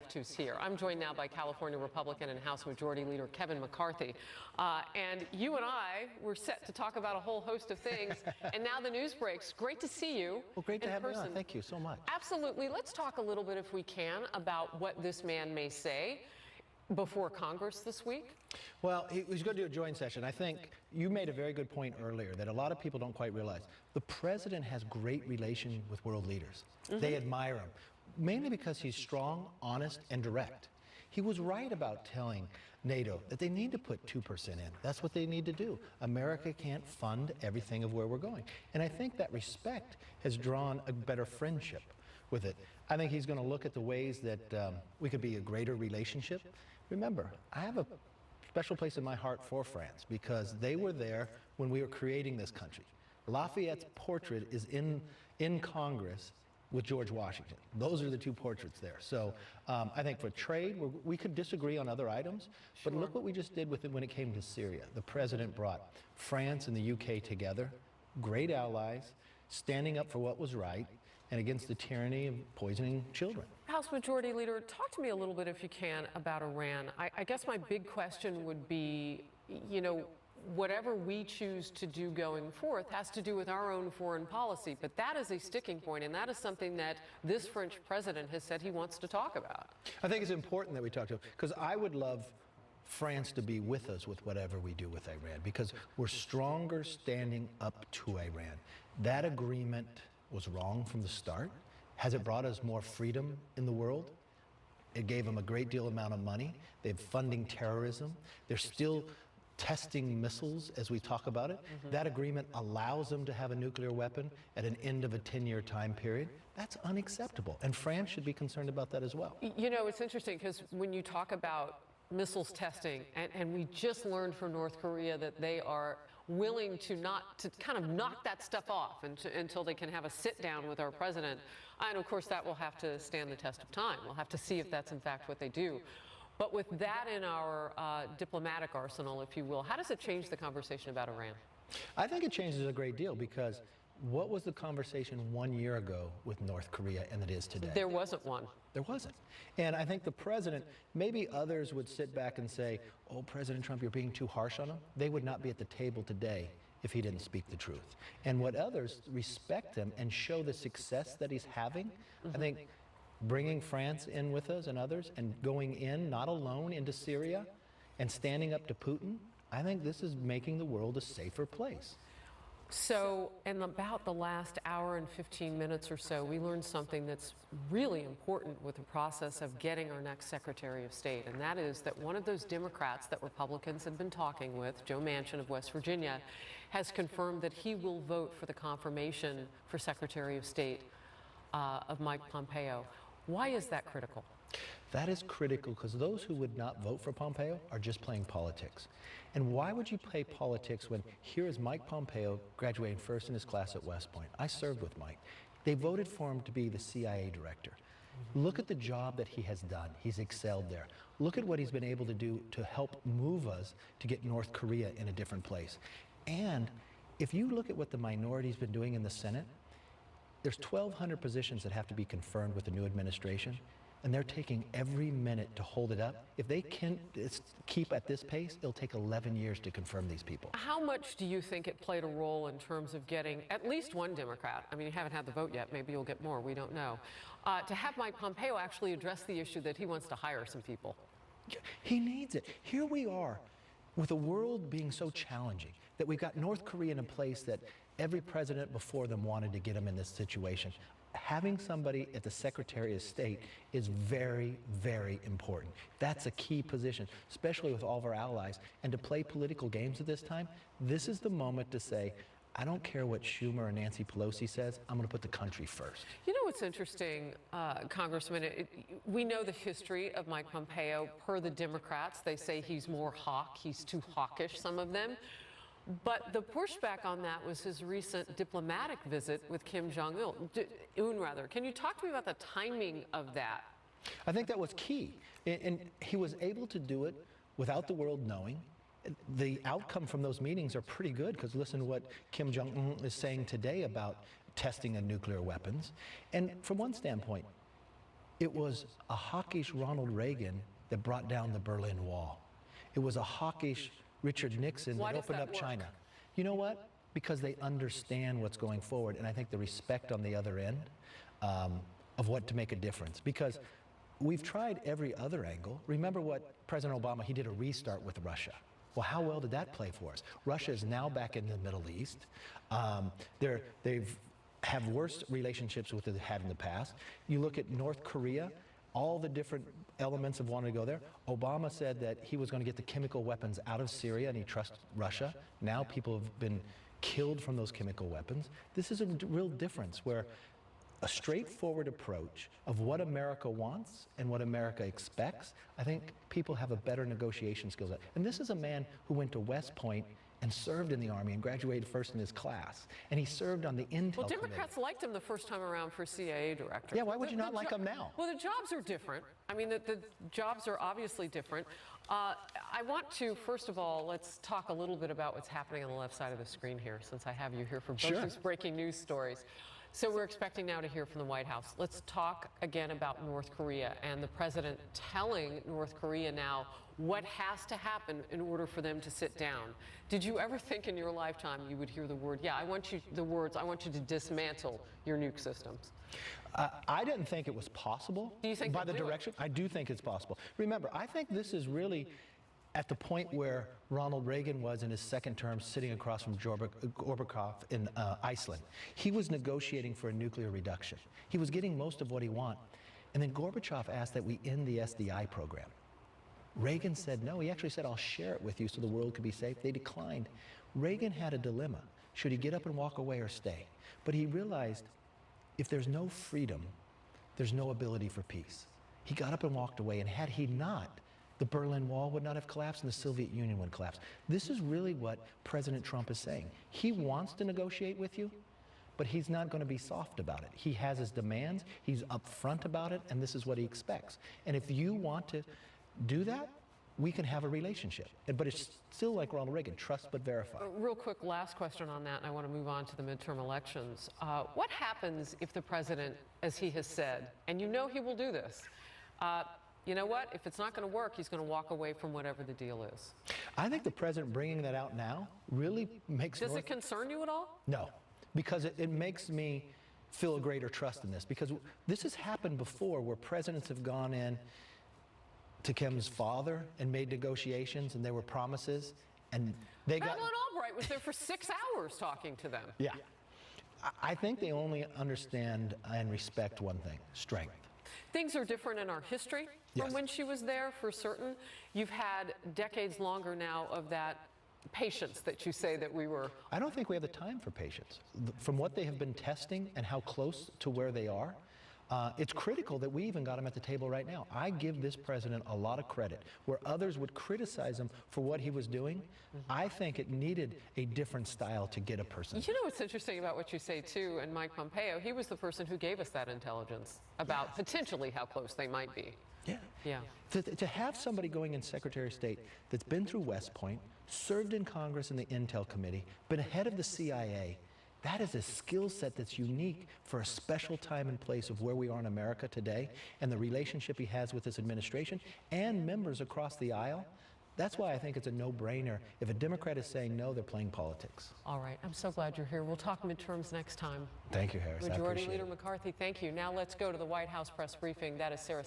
left who's here. I'm joined now by California Republican and House Majority Leader Kevin McCarthy. And you and I were set to talk about a whole host of things, and now the news breaks. Great to see you. Well, great to have you on. Thank you so much. Absolutely. Let's talk a little bit, if we can, about what this man may say before Congress this week. Well, he's going to do a joint session. I think you made a very good point earlier that a lot of people don't quite realize. The president has great relation with world leaders. They admire him, mainly because he's strong, honest, and direct. He was right about telling NATO that they need to put 2% in. That's what they need to do. America can't fund everything of where we're going. And I think that respect has drawn a better friendship with it. I think he's going to look at the ways that we could be a greater relationship. Remember, I have a special place in my heart for France because they were there when we were creating this country. Lafayette's portrait is in Congress with George Washington. Those are the two portraits there. So I think for trade, we could disagree on other items, but look what we just did with it when it came to Syria. The president brought France and the UK together, great allies, standing up for what was right and against the tyranny of poisoning children. House Majority Leader, talk to me a little bit, if you can, about Iran. I guess my big question would be, you know, whatever we choose to do going forth has to do with our own foreign policy, but that is a sticking point, and that is something that this French president has said he wants to talk about. I think it's important that we talk to him, because I would love France to be with us with whatever we do with Iran, because we're stronger standing up to Iran. That agreement was wrong from the start. Has it brought us more freedom in the world? It gave them a great deal amount of money. They're funding terrorism. They're still testing missiles as we talk about it. That agreement allows them to have a nuclear weapon at an end of a 10-year time period. That's unacceptable, and France should be concerned about that as well. You know, it's interesting because when you talk about missiles testing, and we just learned from North Korea that they are willing to kind of knock that stuff off until they can have a sit down with our president. And of course that will have to stand the test of time. We'll have to see if that's in fact what they do. But with that in our diplomatic arsenal, if you will, how does it change the conversation about Iran? I think it changes a great deal, because what was the conversation 1 year ago with North Korea and it is today? There wasn't one. There wasn't. And I think the president, maybe others would sit back and say, oh, President Trump, you're being too harsh on him. They would not be at the table today if he didn't speak the truth. And what others respect him and show the success that he's having, I think bringing France in with us and others and going in, not alone, into Syria and standing up to Putin, I think this is making the world a safer place. So, in about the last hour and 15 minutes or so, we learned something that's really important with the process of getting our next Secretary of State, and that is that one of those Democrats that Republicans have been talking with, Joe Manchin of West Virginia, has confirmed that he will vote for the confirmation for Secretary of State of Mike Pompeo. Why is that critical? That is critical because those who would not vote for Pompeo are just playing politics. And why would you play politics when here is Mike Pompeo graduating first in his class at West Point? I served with Mike. They voted for him to be the CIA director. Look at the job that he has done. He's excelled there. Look at what he's been able to do to help move us to get North Korea in a different place. And if you look at what the minority's been doing in the Senate, there's 1,200 positions that have to be confirmed with the new administration, and they're taking every minute to hold it up. If they can keep at this pace, it'll take 11 years to confirm these people. How much do you think it played a role in terms of getting at least one Democrat, I mean, you haven't had the vote yet, maybe you'll get more, we don't know, to have Mike Pompeo actually address the issue that he wants to hire some people? He needs it. Here we are, with the world being so challenging, that we've got North Korea in a place that every president before them wanted to get them in this situation. Having somebody at the Secretary of State is very, very important. That's a key position, especially with all of our allies. And to play political games at this time, this is the moment to say, I don't care what Schumer or Nancy Pelosi says, I'm going to put the country first. You know what's interesting, Congressman, we know the history of Mike Pompeo. Per the Democrats, they say he's more hawk, he's too hawkish, some of them. But the pushback on that was his recent diplomatic visit with Kim Jong-un. Can you talk to me about the timing of that? I think that was key. And he was able to do it without the world knowing. The outcome from those meetings are pretty good, because listen to what Kim Jong-un is saying today about testing of nuclear weapons. And from one standpoint, It was a hawkish Ronald Reagan that brought down the Berlin Wall. It was a hawkish Richard Nixon Why that does opened that up work? China. You know what? Because they understand what's going forward, and I think the respect on the other end of what to make a difference. Because we've tried every other angle. Remember what President Obama, he did a restart with Russia. Well, how well did that play for us? Russia is now back in the Middle East. They've have worse relationships with it they had in the past. You look at North Korea, all the different elements of wanting to go there. Obama said that he was going to get the chemical weapons out of Syria and he trusts Russia. Now people have been killed from those chemical weapons. This is a real difference where a straightforward approach of what America wants and what America expects, I think people have a better negotiation skills. And this is a man who went to West Point and served in the Army and graduated first in his class. And he served on the Intel Well, committee. Democrats liked him the first time around for CIA director. Yeah, why would you not like him now? Well, the jobs are different. I mean, the jobs are obviously different. I want to, first of all, let's talk a little bit about what's happening on the left side of the screen here, since I have you here for both Sure. these breaking news stories. So we're expecting now to hear from the White House. Let's talk again about North Korea and the president telling North Korea now what has to happen in order for them to sit down. Did you ever think in your lifetime you would hear the word, I want you to dismantle your nuke systems? I didn't think it was possible. Do you think by they'll the do it? direction? I do think it's possible. Remember, I think this is really at the point where Ronald Reagan was in his second term sitting across from Gorbachev in Iceland. He was negotiating for a nuclear reduction. He was getting most of what he wanted. And then Gorbachev asked that we end the SDI program. Reagan said no. He actually said, I'll share it with you so the world could be safe. They declined. Reagan had a dilemma. Should he get up and walk away or stay? But he realized if there's no freedom, there's no ability for peace. He got up and walked away, and had he not, the Berlin Wall would not have collapsed and the Soviet Union would collapse. This is really what President Trump is saying. He wants to negotiate with you, but he's not going to be soft about it. He has his demands, he's upfront about it, and this is what he expects. And if you want to do that, we can have a relationship. But it's still like Ronald Reagan, trust but verify. Real quick, last question on that, and I want to move on to the midterm elections. What happens if the president, as he has said, and you know he will do this, you know what? If it's not going to work, he's going to walk away from whatever the deal is. I think the president bringing that out now really makes Does it concern you at all? No, because it makes me feel a greater trust in this. Because this has happened before where presidents have gone in to Kim's father and made negotiations, and there were promises, and they got... Madeleine Albright was there for 6 hours talking to them. Yeah. I think they only understand and respect one thing, strength. Things are different in our history from Yes. when she was there, for certain. You've had decades longer now of that patience that you say that we were. I don't think we have the time for patience. From what they have been testing and how close to where they are, it's critical that we even got him at the table right now. I give this president a lot of credit. Where others would criticize him for what he was doing, I think it needed a different style to get a person. You know what's interesting about what you say, too, and Mike Pompeo, he was the person who gave us that intelligence about potentially how close they might be. Yeah. Yeah. To have somebody going in Secretary of State that's been through West Point, served in Congress in the Intel Committee, been head of the CIA, that is a skill set that's unique for a special time and place of where we are in America today, and the relationship he has with this administration and members across the aisle. That's why I think it's a no-brainer. If a Democrat is saying no, they're playing politics. All right. I'm so glad you're here. We'll talk midterms next time. Thank you, Harris. I Majority appreciate Leader it. McCarthy, thank you. Now let's go to the White House press briefing. That is Sarah.